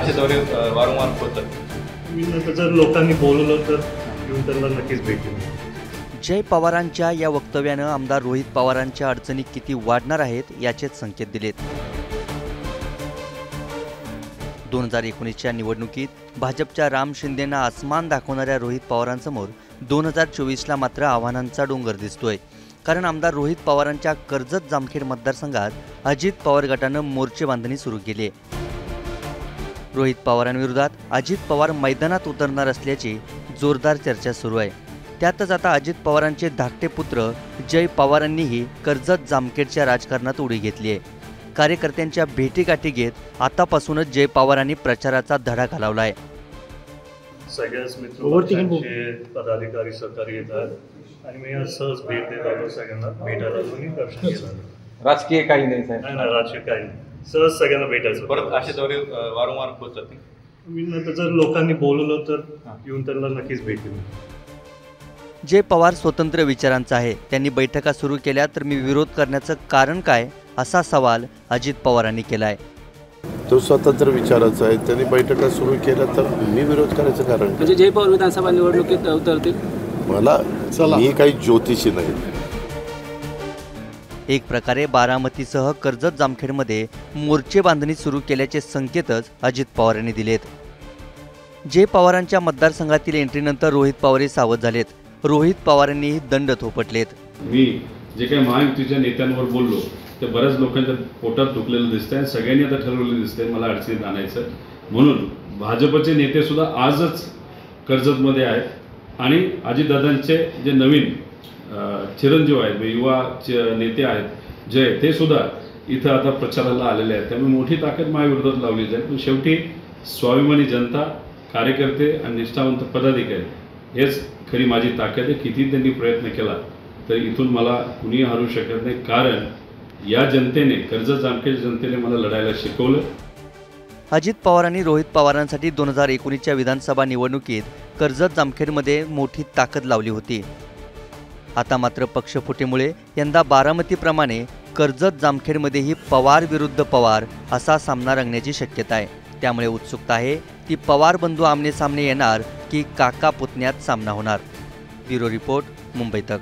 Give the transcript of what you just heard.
असे दौरे वारंवार होतात। मी नंतर जर लोकांनी बोलवलं तर येऊन त्यांना नक्कीच भेटेन। जय पवारांच्या या वक्तव्यानं आमदार रोहित पवारांच्या अडचणी किती वाढणार आहेत याचेच संकेत दिलेत। 2019च्या निवडणुकीत भाजपच्या राम शिंदेंना आसमान दाखवणाऱ्या रोहित पवारांसमोर 2024ला मात्र आव्हानांचा डोंगर दिसतोय। कारण आमदार रोहित पवारांच्या कर्जत जामखेड मतदारसंघात अजित पवार गटानं मोर्चे बांधणी सुरू केली आहे। रोहित पवारांविरोधात अजित पवार मैदानात उतरणार असल्याची जोरदार चर्चा सुरू आहे। त्यातच आता अजित पवारांचे धाकटे पुत्र जय पवारांनीही कर्जत जामखेडच्या राजकारणात उडी घेतली आहे। कार्यकर्त्यांच्या भेटीगाठी घेत आतापासूनच जय पवारांनी प्रचाराचा धडा घालवला आहे। सगळ्याच मित्र पदाधिकारी सहकारी येतात आणि मी सहज भेट देत आलो सगळ्यांना भेटायला आणि दर्शन घेतलं। राजकीय काही नाही साहेब? नाही राजकीय काही नाही, सहज सगळ्यांना भेटायचं। परत असे दौरे वारंवार होतात। मी नंतर जर लोकांनी बोलवलं तर येऊन त्यांना नक्कीच भेटेन। जय पवार स्वतंत्र विचारांचा आहे। त्यांनी बैठका सुरू केल्या तर मी विरोध करण्याचं कारण काय असा सवाल अजित पवारांनी केलाय। तो स्वतंत्र विचाराचा आहे, त्यांनी बैठका सुरू केल्या तर मी विरोध करायचं कारण म्हणजे जय पवार विधानसभा निवडणुकीत उतरतील? मी काही ज्योतिषी नाही। एक प्रकारे बारामतीसह कर्जत जामखेडमध्ये मोर्चे बांधणी सुरू केल्याचे संकेतच अजित पवारांनी दिलेत। जय पवारांच्या मतदारसंघातील एंट्रीनंतर रोहित पवार सावध झालेत। रोहित पवारांनीही दंड थोपटलेत। मी जे काही महायुतीच्या नेत्यांवर बोललो ते बऱ्याच लोकांच्या पोटात दुखलेलं दिसतंय। सगळ्यांनी आता ठरवलेलं दिसतंय मला अडचणीत आणायचं, म्हणून भाजपचे नेते सुद्धा आजच कर्जतमध्ये आहेत आणि अजितदादांचे जे नवीन चिरंजीव आहेत, युवा नेते आहेत जय, ते सुद्धा इथं आता प्रचाराला आलेले आहेत। त्यामुळे मोठी ताकद महाविरोधात लावली जाईल। पण शेवटी स्वाभिमानी जनता, कार्यकर्ते आणि निष्ठावंत पदाधिकारी हेच खरी माझी ताकद आहे। किती त्यांनी प्रयत्न केला तर इथून मला कुणीही हरू शकत नाही, कारण या जनतेने, कर्जत जामखेड जनतेने मला लढायला शिकवलं। अजित पवारांनी रोहित पवारांसाठी 2019च्या विधानसभा निवडणुकीत कर्जत जामखेडमध्ये मोठी ताकद लावली होती। आता मात्र पक्षफुटीमुळे यंदा बारामतीप्रमाणे कर्जत जामखेडमध्येही पवार विरुद्ध पवार असा सामना रंगण्याची शक्यता आहे। त्यामुळे उत्सुकता आहे ती पवार बंधू आमने सामने येणार की काका पुतण्यात सामना होणार। ब्युरो रिपोर्ट, मुंबई तक।